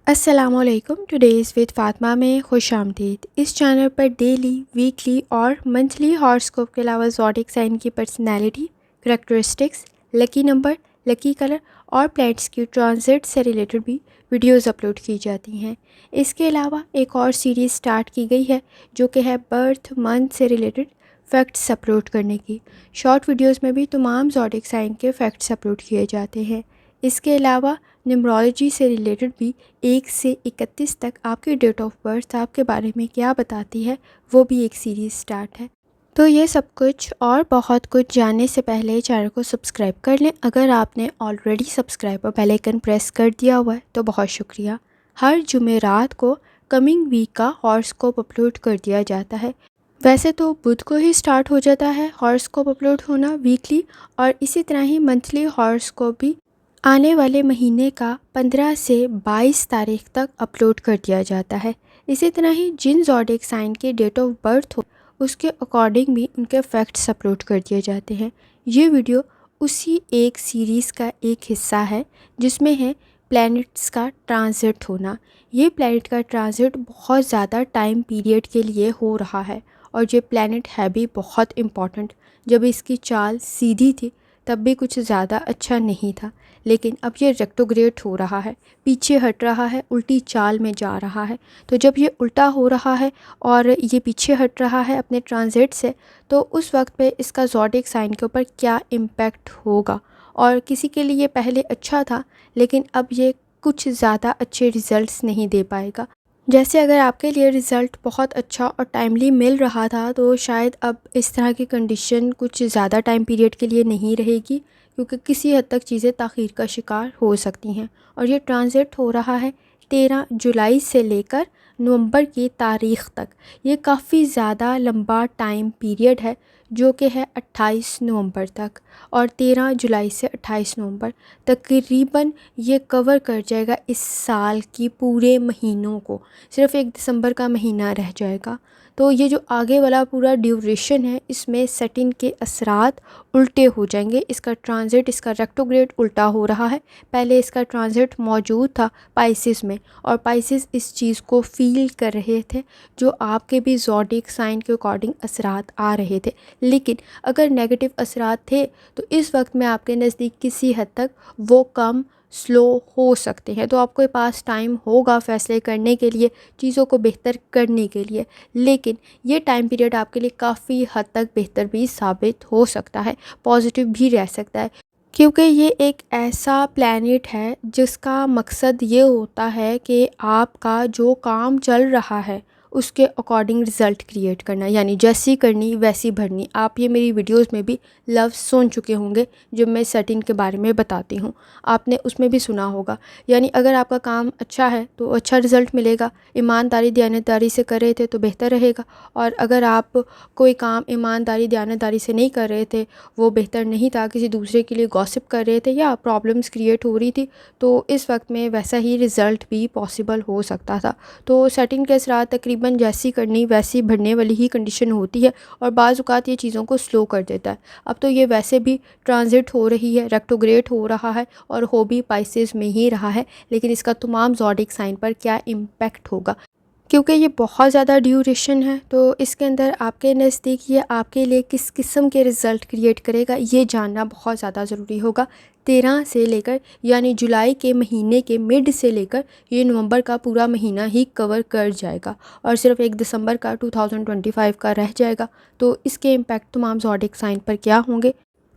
السلام علیکم. Today's with Fatima میں خوش آمدید. اس چینل پر ڈیلی، ویکلی اور منتھلی ہاراسکوپ کے علاوہ زوڈیک سائن کی پرسنالٹی، کریکٹرسٹکس، لکی نمبر، لکی کلر اور پلانٹس کی ٹرانزٹ سے ریلیٹڈ بھی ویڈیوز اپلوڈ کی جاتی ہیں. اس کے علاوہ ایک اور سیریز سٹارٹ کی گئی ہے جو کہ ہے برتھ منتھ سے ریلیٹڈ فیکٹس اپلوڈ کرنے کی. شارٹ ویڈیوز میں بھی تمام زوڈیک سائن کے فیکٹس اپلوڈ کیے جاتے ہیں. اس کے علاوہ نیمرولوجی سے ریلیٹڈ بھی 1 سے 31 تک آپ کی ڈیٹ آف برتھ آپ کے بارے میں کیا بتاتی ہے، وہ بھی ایک سیریز سٹارٹ ہے. تو یہ سب کچھ اور بہت کچھ جاننے سے پہلے چینل کو سبسکرائب کر لیں. اگر آپ نے آلریڈی سبسکرائب اور بیل آئکن پریس کر دیا ہوا ہے تو بہت شکریہ. ہر جمعرات کو کمنگ ویک کا ہاراسکوپ اپلوڈ کر دیا جاتا ہے. ویسے تو بدھ کو ہی سٹارٹ ہو جاتا ہے ہاراسکوپ اپلوڈ ہونا ویکلی، اور اسی طرح ہی منتھلی ہاراسکوپ بھی آنے والے مہینے کا 15 سے 22 تاریخ تک اپلوڈ کر دیا جاتا ہے. اسی طرح ہی جن زوڈیک سائن کی ڈیٹ آف برتھ ہو اس کے اکارڈنگ بھی ان کے فیکٹس اپلوڈ کر دیے جاتے ہیں. یہ ویڈیو اسی ایک سیریز کا ایک حصہ ہے جس میں ہے پلینٹس کا ٹرانزٹ ہونا. یہ پلینٹ کا ٹرانزٹ بہت زیادہ ٹائم پیریڈ کے لیے ہو رہا ہے، اور یہ پلینٹ ہے بھی بہت امپورٹنٹ. جب اس کی چال سیدھی تھی تب بھی کچھ زیادہ اچھا نہیں تھا، لیکن اب یہ ریکٹوگریٹ ہو رہا ہے، پیچھے ہٹ رہا ہے، الٹی چال میں جا رہا ہے. تو جب یہ الٹا ہو رہا ہے اور یہ پیچھے ہٹ رہا ہے اپنے ٹرانزٹ سے، تو اس وقت پہ اس کا زوڈیک سائن کے اوپر کیا امپیکٹ ہوگا. اور کسی کے لیے پہلے اچھا تھا لیکن اب یہ کچھ زیادہ اچھے ریزلٹس نہیں دے پائے گا. جیسے اگر آپ کے لیے رزلٹ بہت اچھا اور ٹائملی مل رہا تھا تو شاید اب اس طرح کی کنڈیشن کچھ زیادہ ٹائم پیریڈ کے لیے نہیں رہے گی، کیونکہ کسی حد تک چیزیں تاخیر کا شکار ہو سکتی ہیں. اور یہ ٹرانزٹ ہو رہا ہے 13 جولائی سے لے کر نومبر کی تاریخ تک. یہ کافی زیادہ لمبا ٹائم پیریڈ ہے جو کہ ہے 28 نومبر تک، اور 13 جولائی سے 28 نومبر تقریباً یہ کور کر جائے گا اس سال کی پورے مہینوں کو. صرف 1 دسمبر کا مہینہ رہ جائے گا. تو یہ جو آگے والا پورا ڈیوریشن ہے اس میں سیٹن کے اثرات الٹے ہو جائیں گے. اس کا ٹرانزٹ، اس کا ریکٹوگریڈ الٹا ہو رہا ہے. پہلے اس کا ٹرانزٹ موجود تھا پائسس میں، اور پائسس اس چیز کو فیل کر رہے تھے جو آپ کے بھی زوڈیک سائن کے اکارڈنگ اثرات آ رہے تھے. لیکن اگر نیگیٹو اثرات تھے تو اس وقت میں آپ کے نزدیک کسی حد تک وہ کم سلو ہو سکتے ہیں. تو آپ کے پاس ٹائم ہوگا فیصلے کرنے کے لیے، چیزوں کو بہتر کرنے کے لیے. لیکن یہ ٹائم پیریڈ آپ کے لیے کافی حد تک بہتر بھی ثابت ہو سکتا ہے، پازیٹیو بھی رہ سکتا ہے، کیونکہ یہ ایک ایسا پلینٹ ہے جس کا مقصد یہ ہوتا ہے کہ آپ کا جو کام چل رہا ہے اس کے اکارڈنگ رزلٹ کریٹ کرنا، یعنی جیسی کرنی ویسی بھرنی. آپ یہ میری ویڈیوز میں بھی لفظ سن چکے ہوں گے جب میں سیٹن کے بارے میں بتاتی ہوں، آپ نے اس میں بھی سنا ہوگا. یعنی اگر آپ کا کام اچھا ہے تو اچھا رزلٹ ملے گا، ایمانداری دیانتداری سے کر رہے تھے تو بہتر رہے گا. اور اگر آپ کوئی کام ایمانداری دیانتداری سے نہیں کر رہے تھے، وہ بہتر نہیں تھا، کسی دوسرے کے لیے گوسپ کر رہے تھے یا پرابلمس کریٹ ہو رہی تھی، تو اس وقت میں ویسا ہی رزلٹ بھی پاسبل ہو سکتا تھا. تو سیٹنگ کے اثرات تقریباً جیسی کرنی ویسی بھرنے والی ہی کنڈیشن ہوتی ہے، اور بعض اوقات یہ چیزوں کو سلو کر دیتا ہے. اب تو یہ ویسے بھی ٹرانزٹ ہو رہی ہے، ریکٹوگریٹ ہو رہا ہے، اور ہو بھی پائسس میں ہی رہا ہے. لیکن اس کا تمام زوڈیک سائن پر کیا امپیکٹ ہوگا، کیونکہ یہ بہت زیادہ ڈیوریشن ہے، تو اس کے اندر آپ کے نزدیک یہ آپ کے لیے کس قسم کے رزلٹ کریٹ کرے گا یہ جاننا بہت زیادہ ضروری ہوگا. 13 سے لے کر، یعنی جولائی کے مہینے کے مڈ سے لے کر یہ نومبر کا پورا مہینہ ہی کور کر جائے گا، اور صرف 1 دسمبر کا 2025 کا رہ جائے گا. تو اس کے امپیکٹ تمام زوڈیک سائن پر کیا ہوں گے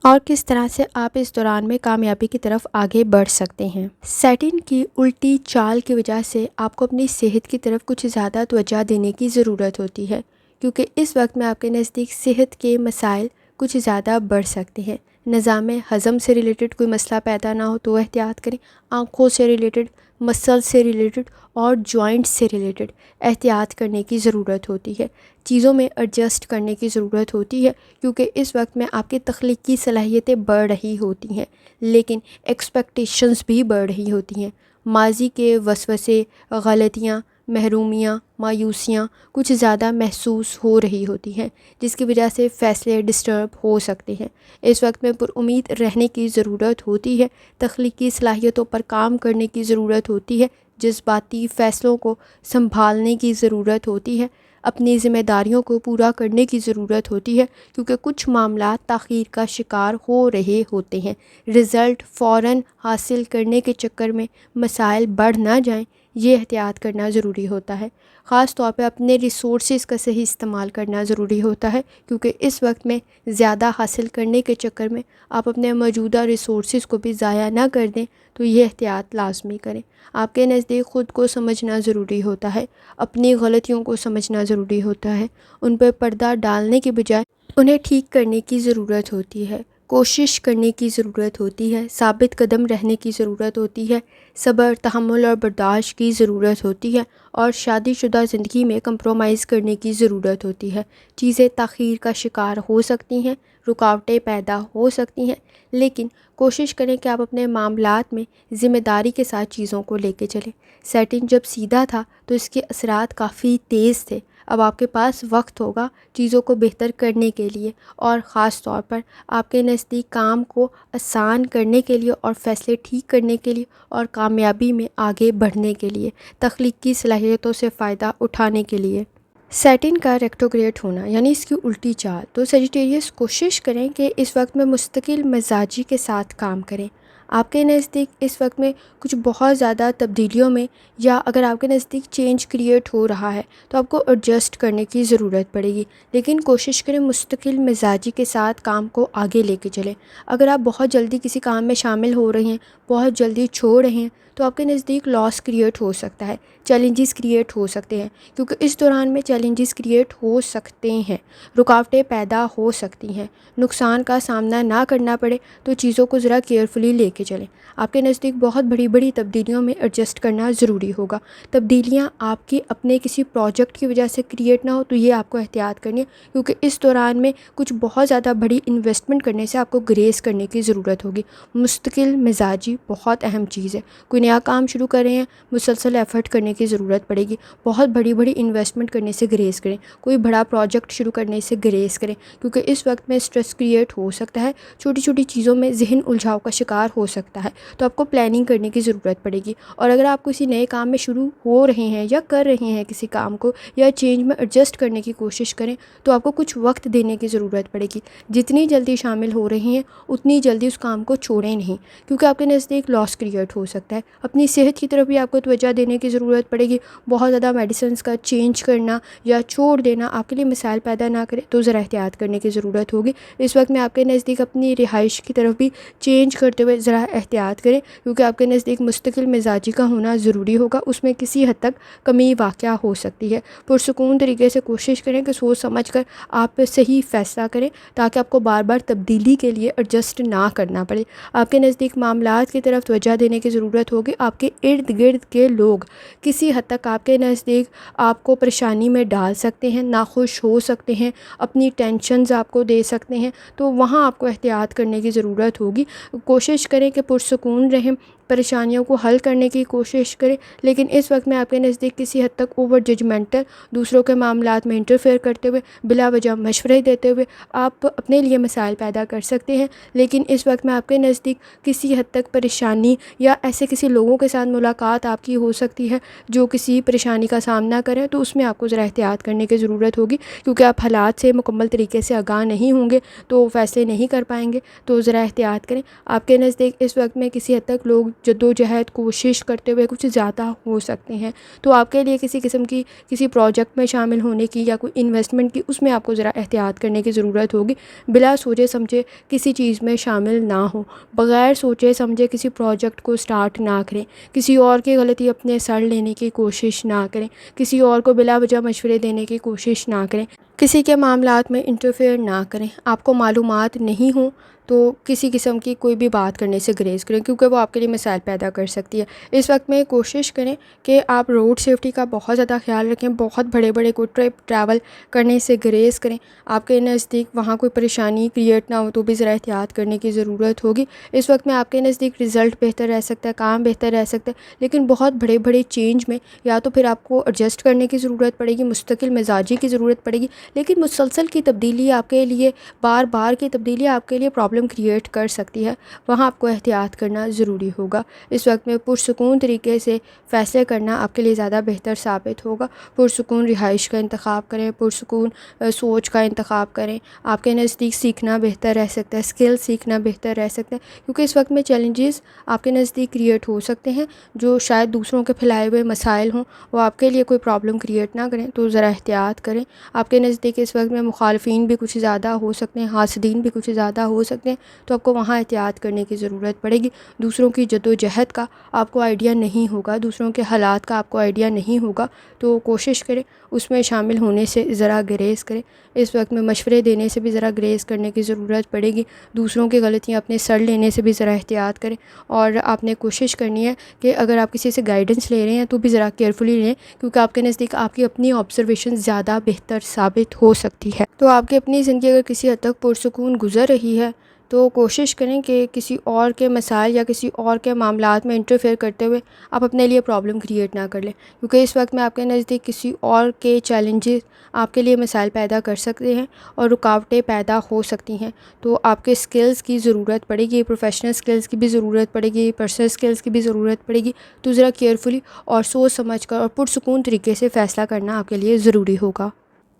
اور کس طرح سے آپ اس دوران میں کامیابی کی طرف آگے بڑھ سکتے ہیں. سیٹن کی الٹی چال کی وجہ سے آپ کو اپنی صحت کی طرف کچھ زیادہ توجہ دینے کی ضرورت ہوتی ہے، کیونکہ اس وقت میں آپ کے نزدیک صحت کے مسائل کچھ زیادہ بڑھ سکتے ہیں. نظام ہضم سے ریلیٹڈ کوئی مسئلہ پیدا نہ ہو تو احتیاط کریں. آنکھوں سے ریلیٹڈ، مسل سے ریلیٹڈ اور جوائنٹ سے ریلیٹڈ احتیاط کرنے کی ضرورت ہوتی ہے. چیزوں میں ایڈجسٹ کرنے کی ضرورت ہوتی ہے، کیونکہ اس وقت میں آپ کی تخلیقی صلاحیتیں بڑھ رہی ہوتی ہیں لیکن ایکسپیکٹیشنز بھی بڑھ رہی ہوتی ہیں. ماضی کے وسوسے، غلطیاں، محرومیاں، مایوسیاں کچھ زیادہ محسوس ہو رہی ہوتی ہیں، جس کی وجہ سے فیصلے ڈسٹرب ہو سکتے ہیں. اس وقت میں پر امید رہنے کی ضرورت ہوتی ہے، تخلیقی صلاحیتوں پر کام کرنے کی ضرورت ہوتی ہے، جذباتی فیصلوں کو سنبھالنے کی ضرورت ہوتی ہے، اپنی ذمہ داریوں کو پورا کرنے کی ضرورت ہوتی ہے، کیونکہ کچھ معاملات تاخیر کا شکار ہو رہے ہوتے ہیں۔ رزلٹ فوراً حاصل کرنے کے چکر میں مسائل بڑھ نہ جائیں، یہ احتیاط کرنا ضروری ہوتا ہے۔ خاص طور پہ اپنے ریسورسز کا صحیح استعمال کرنا ضروری ہوتا ہے، کیونکہ اس وقت میں زیادہ حاصل کرنے کے چکر میں آپ اپنے موجودہ ریسورسز کو بھی ضائع نہ کر دیں، تو یہ احتیاط لازمی کریں۔ آپ کے نزدیک خود کو سمجھنا ضروری ہوتا ہے، اپنی غلطیوں کو سمجھنا ضروری ہوتا ہے، ان پہ پردہ ڈالنے کے بجائے انہیں ٹھیک کرنے کی ضرورت ہوتی ہے، کوشش کرنے کی ضرورت ہوتی ہے، ثابت قدم رہنے کی ضرورت ہوتی ہے، صبر، تحمل اور برداشت کی ضرورت ہوتی ہے، اور شادی شدہ زندگی میں کمپرومائز کرنے کی ضرورت ہوتی ہے۔ چیزیں تاخیر کا شکار ہو سکتی ہیں، رکاوٹیں پیدا ہو سکتی ہیں، لیکن کوشش کریں کہ آپ اپنے معاملات میں ذمہ داری کے ساتھ چیزوں کو لے کے چلیں۔ سیٹنگ جب سیدھا تھا تو اس کے اثرات کافی تیز تھے۔ اب آپ کے پاس وقت ہوگا چیزوں کو بہتر کرنے کے لیے، اور خاص طور پر آپ کے نزدیک کام کو آسان کرنے کے لیے اور فیصلے ٹھیک کرنے کے لیے اور کامیابی میں آگے بڑھنے کے لیے، تخلیقی صلاحیتوں سے فائدہ اٹھانے کے لیے۔ سیٹن کا ریٹروگریڈ ہونا یعنی اس کی الٹی چال، تو سیجیٹیریس کوشش کریں کہ اس وقت میں مستقل مزاجی کے ساتھ کام کریں۔ آپ کے نزدیک اس وقت میں کچھ بہت زیادہ تبدیلیوں میں، یا اگر آپ کے نزدیک چینج کریٹ ہو رہا ہے تو آپ کو ایڈجسٹ کرنے کی ضرورت پڑے گی، لیکن کوشش کریں مستقل مزاجی کے ساتھ کام کو آگے لے کے چلیں۔ اگر آپ بہت جلدی کسی کام میں شامل ہو رہے ہیں، بہت جلدی چھوڑ رہے ہیں، تو آپ کے نزدیک لاس کریٹ ہو سکتا ہے، چیلنجز کریٹ ہو سکتے ہیں، کیونکہ اس دوران میں چیلنجز کریٹ ہو سکتے ہیں، رکاوٹیں پیدا ہو سکتی ہیں، نقصان کا سامنا نہ کرنا پڑے، تو چیزوں کو ذرا کیئرفلی لے کے چلیں۔ آپ کے نزدیک بہت بڑی بڑی تبدیلیوں میں ایڈجسٹ کرنا ضروری ہوگا۔ تبدیلیاں آپ کی اپنے کسی پروجیکٹ کی وجہ سے کریٹ نہ ہو، تو یہ آپ کو احتیاط کرنی ہے، کیونکہ اس دوران میں کچھ بہت زیادہ بڑی انویسٹمنٹ کرنے سے آپ کو گریز کرنے کی ضرورت ہوگی۔ مستقل مزاجی بہت اہم چیز ہے۔ کوئی نیا کام شروع کر رہے ہیں، مسلسل ایفرٹ کرنے کی ضرورت پڑے گی، بہت بڑی بڑی انویسٹمنٹ کرنے سے گریز کریں، کوئی بڑا پروجیکٹ شروع کرنے سے گریز کریں، کیونکہ اس وقت میں سٹریس کریٹ ہو سکتا ہے، چھوٹی چھوٹی چیزوں میں ذہن الجھاؤ کا شکار ہو سکتا ہے، تو آپ کو پلاننگ کرنے کی ضرورت پڑے گی۔ اور اگر آپ کسی نئے کام میں شروع ہو رہے ہیں یا کر رہے ہیں کسی کام کو، یا چینج میں ایڈجسٹ کرنے کی کوشش کریں، تو آپ کو کچھ وقت دینے کی ضرورت پڑے گی۔ جتنی جلدی شامل ہو رہے ہیں اتنی جلدی اس کام کو چھوڑیں نہیں، کیونکہ آپ کے نزدیک لاس کریٹ ہو سکتا ہے۔ اپنی صحت کی طرف بھی آپ کو توجہ دینے کی ضرورت پڑے گی۔ بہت زیادہ میڈیسنس کا چینج کرنا یا چھوڑ دینا آپ کے لیے مسائل پیدا نہ کرے، تو ذرا احتیاط کرنے کی ضرورت ہوگی۔ اس وقت میں آپ کے نزدیک اپنی رہائش کی طرف بھی چینج کرتے ہوئے ذرا احتیاط کریں، کیونکہ آپ کے نزدیک مستقل مزاجی کا ہونا ضروری ہوگا، اس میں کسی حد تک کمی واقع ہو سکتی ہے۔ پرسکون طریقے سے کوشش کریں کہ سوچ سمجھ کر آپ صحیح فیصلہ کریں، تاکہ آپ کو بار بار تبدیلی کے لیے ایڈجسٹ نہ کرنا پڑے۔ آپ کے نزدیک معاملات کی طرف توجہ دینے کی ضرورت ہوگی۔ آپ کے ارد گرد کے لوگ کسی حد تک آپ کے نزدیک آپ کو پریشانی میں ڈال سکتے ہیں، ناخوش ہو سکتے ہیں، اپنی ٹینشنز آپ کو دے سکتے ہیں، تو وہاں آپ کو احتیاط کرنے کی ضرورت ہوگی۔ کوشش کریں کہ پرسکون رہیں، پریشانیوں کو حل کرنے کی کوشش کریں، لیکن اس وقت میں آپ کے نزدیک کسی حد تک اوور ججمنٹل، دوسروں کے معاملات میں انٹرفیئر کرتے ہوئے، بلا وجہ مشورے دیتے ہوئے آپ اپنے لیے مسائل پیدا کر سکتے ہیں۔ لیکن اس وقت میں آپ کے نزدیک کسی حد تک پریشانی یا ایسے کسی لوگوں کے ساتھ ملاقات آپ کی ہو سکتی ہے جو کسی پریشانی کا سامنا کریں، تو اس میں آپ کو ذرا احتیاط کرنے کی ضرورت ہوگی، کیونکہ آپ حالات سے مکمل طریقے سے آگاہ نہیں ہوں گے تو فیصلے نہیں کر پائیں گے، تو ذرا احتیاط کریں۔ آپ کے نزدیک اس وقت میں کسی حد تک لوگ جدوجہد کوشش کرتے ہوئے کچھ زیادہ ہو سکتے ہیں، تو آپ کے لیے کسی قسم کی کسی پروجیکٹ میں شامل ہونے کی یا کوئی انویسٹمنٹ کی، اس میں آپ کو ذرا احتیاط کرنے کی ضرورت ہوگی۔ بلا سوچے سمجھے کسی چیز میں شامل نہ ہوں، بغیر سوچے سمجھے کسی پروجیکٹ کو سٹارٹ نہ کریں، کسی اور کی غلطی اپنے سر لینے کی کوشش نہ کریں، کسی اور کو بلا وجہ مشورے دینے کی کوشش نہ کریں، کسی کے معاملات میں انٹرفیئر نہ کریں۔ آپ کو معلومات نہیں ہوں تو کسی قسم کی کوئی بھی بات کرنے سے گریز کریں، کیونکہ وہ آپ کے لیے مسائل پیدا کر سکتی ہے۔ اس وقت میں کوشش کریں کہ آپ روڈ سیفٹی کا بہت زیادہ خیال رکھیں، بہت بڑے بڑے کوئی ٹرپ ٹریول کرنے سے گریز کریں۔ آپ کے نزدیک وہاں کوئی پریشانی کریٹ نہ ہو تو بھی ذرا احتیاط کرنے کی ضرورت ہوگی۔ اس وقت میں آپ کے نزدیک رزلٹ بہتر رہ سکتا ہے، کام بہتر رہ سکتا ہے، لیکن بہت بڑے بڑے چینج میں یا تو پھر آپ کو ایڈجسٹ کرنے کی ضرورت پڑے گی، مستقل مزاجی کی ضرورت پڑے گی، لیکن مسلسل کی تبدیلی آپ کے لیے، بار بار کی تبدیلی آپ کے لیے پرابلم پرابلم کریٹ کر سکتی ہے وہاں آپ کو احتیاط کرنا ضروری ہوگا۔ اس وقت میں پرسکون طریقے سے فیصلے کرنا آپ کے لیے زیادہ بہتر ثابت ہوگا۔ پرسکون رہائش کا انتخاب کریں، پرسکون سوچ کا انتخاب کریں۔ آپ کے نزدیک سیکھنا بہتر رہ سکتا ہے، اسکل سیکھنا بہتر رہ سکتا ہے، کیونکہ اس وقت میں چیلنجز آپ کے نزدیک کریٹ ہو سکتے ہیں جو شاید دوسروں کے پھیلائے ہوئے مسائل ہوں، وہ آپ کے لیے کوئی پرابلم کریٹ نہ کریں، تو ذرا احتیاط کریں۔ آپ کے نزدیک اس وقت میں مخالفین بھی کچھ زیادہ ہو سکتے ہیں، حاسدین بھی کچھ زیادہ ہو سکتے ہیں، تو آپ کو وہاں احتیاط کرنے کی ضرورت پڑے گی۔ دوسروں کی جدوجہد کا آپ کو آئیڈیا نہیں ہوگا، دوسروں کے حالات کا آپ کو آئیڈیا نہیں ہوگا، تو کوشش کریں اس میں شامل ہونے سے ذرا گریز کریں۔ اس وقت میں مشورے دینے سے بھی ذرا گریز کرنے کی ضرورت پڑے گی، دوسروں کی غلطیاں اپنے سر لینے سے بھی ذرا احتیاط کریں، اور آپ نے کوشش کرنی ہے کہ اگر آپ کسی سے گائیڈنس لے رہے ہیں تو بھی ذرا کیئرفلی لیں، کیونکہ آپ کے نزدیک آپ کی اپنی آبزرویشن زیادہ بہتر ثابت ہو سکتی ہے۔ تو آپ کی اپنی زندگی اگر کسی حد تک پرسکون گزر رہی ہے تو کوشش کریں کہ کسی اور کے مسائل یا کسی اور کے معاملات میں انٹرفیئر کرتے ہوئے آپ اپنے لیے پرابلم کریٹ نہ کر لیں، کیونکہ اس وقت میں آپ کے نزدیک کسی اور کے چیلنجز آپ کے لیے مسائل پیدا کر سکتے ہیں اور رکاوٹیں پیدا ہو سکتی ہیں۔ تو آپ کے سکلز کی ضرورت پڑے گی، پروفیشنل سکلز کی بھی ضرورت پڑے گی، پرسنل سکلز کی بھی ضرورت پڑے گی، تو ذرا کیئرفلی اور سوچ سمجھ کر اور پرسکون طریقے سے فیصلہ کرنا آپ کے لیے ضروری ہوگا۔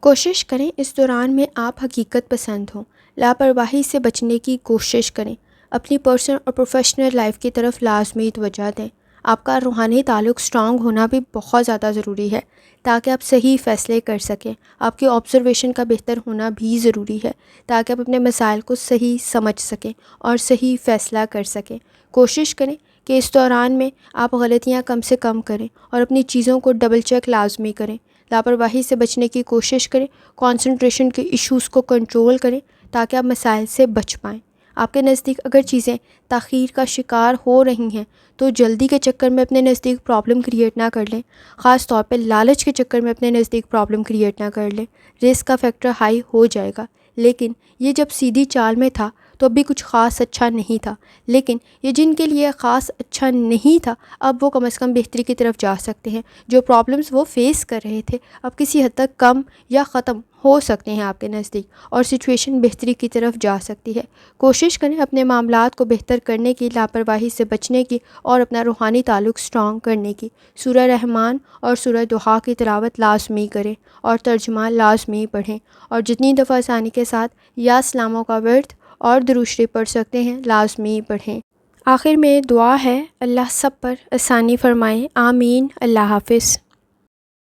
کوشش کریں اس دوران میں آپ حقیقت پسند ہوں، لاپرواہی سے بچنے کی کوشش کریں، اپنی پرسنل اور پروفیشنل لائف کی طرف لازمی توجہ دیں۔ آپ کا روحانی تعلق سٹرانگ ہونا بھی بہت زیادہ ضروری ہے تاکہ آپ صحیح فیصلے کر سکیں۔ آپ کی آبزرویشن کا بہتر ہونا بھی ضروری ہے تاکہ آپ اپنے مسائل کو صحیح سمجھ سکیں اور صحیح فیصلہ کر سکیں۔ کوشش کریں کہ اس دوران میں آپ غلطیاں کم سے کم کریں اور اپنی چیزوں کو ڈبل چیک لازمی کریں۔ لاپرواہی سے بچنے کی کوشش کریں، کنسنٹریشن کے ایشوز کو کنٹرول کریں تاکہ آپ مسائل سے بچ پائیں۔ آپ کے نزدیک اگر چیزیں تاخیر کا شکار ہو رہی ہیں تو جلدی کے چکر میں اپنے نزدیک پرابلم کریٹ نہ کر لیں، خاص طور پہ لالچ کے چکر میں اپنے نزدیک پرابلم کریٹ نہ کر لیں۔ رسک کا فیکٹر ہائی ہو جائے گا، لیکن یہ جب سیدھی چال میں تھا تو اب بھی کچھ خاص اچھا نہیں تھا، لیکن یہ جن کے لیے خاص اچھا نہیں تھا اب وہ کم از کم بہتری کی طرف جا سکتے ہیں۔ جو پرابلمز وہ فیس کر رہے تھے اب کسی حد تک کم یا ختم ہو سکتے ہیں آپ کے نزدیک، اور سچویشن بہتری کی طرف جا سکتی ہے۔ کوشش کریں اپنے معاملات کو بہتر کرنے کی، لاپرواہی سے بچنے کی اور اپنا روحانی تعلق سٹرانگ کرنے کی۔ سورہ رحمان اور سورہ دہا کی تلاوت لازمی کریں اور ترجمہ لازمی پڑھیں، اور جتنی دفعہ آسانی کے ساتھ یا سلاموں کا ورد اور درود شریف پڑھ سکتے ہیں لازمی پڑھیں۔ آخر میں دعا ہے، اللہ سب پر آسانی فرمائے، آمین۔ اللہ حافظ۔